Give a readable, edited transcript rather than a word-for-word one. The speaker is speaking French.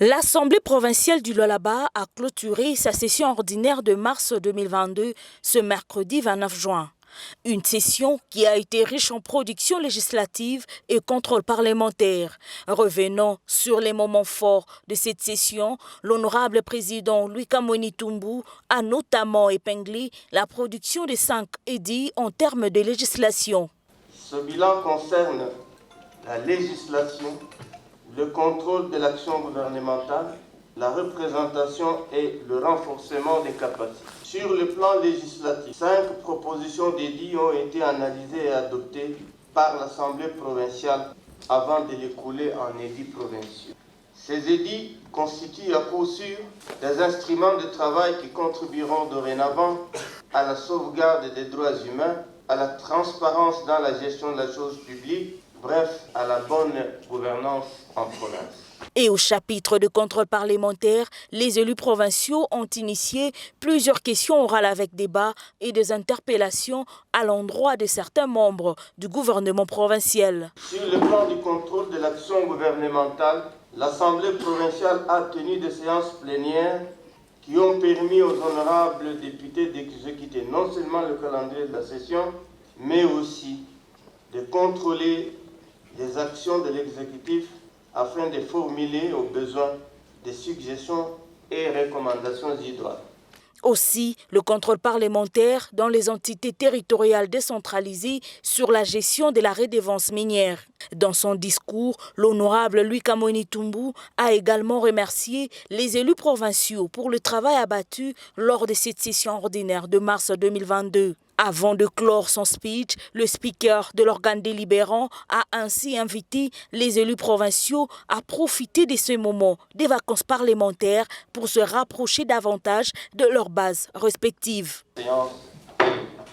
L'Assemblée provinciale du Lualaba a clôturé sa session ordinaire de mars 2022 ce mercredi 29 juin. Une session qui a été riche en production législative et contrôle parlementaire. Revenant sur les moments forts de cette session, l'honorable président Louis Kamweni Tumbu a notamment épinglé la production de 5 édits en termes de législation. Ce bilan concerne la législation, le contrôle de l'action gouvernementale, la représentation et le renforcement des capacités. Sur le plan législatif, 5 propositions d'édits ont été analysées et adoptées par l'Assemblée provinciale avant de les couler en édits provinciaux. Ces édits constituent à coup sûr des instruments de travail qui contribueront dorénavant à la sauvegarde des droits humains, à la transparence dans la gestion de la chose publique, bref, à la bonne gouvernance en province. Et au chapitre de contrôle parlementaire, les élus provinciaux ont initié plusieurs questions orales avec débat et des interpellations à l'endroit de certains membres du gouvernement provincial. Sur le plan du contrôle de l'action gouvernementale, l'Assemblée provinciale a tenu des séances plénières qui ont permis aux honorables députés d'exécuter non seulement le calendrier de la session, mais aussi de contrôler les actions de l'exécutif afin de formuler aux besoins des suggestions et recommandations idoines. Aussi, le contrôle parlementaire dans les entités territoriales décentralisées sur la gestion de la redevance minière. Dans son discours, l'honorable Louis Kamweni Tumbu a également remercié les élus provinciaux pour le travail abattu lors de cette session ordinaire de mars 2022. Avant de clore son speech, le speaker de l'organe délibérant a ainsi invité les élus provinciaux à profiter de ce moment des vacances parlementaires pour se rapprocher davantage de leurs bases respectives. Séance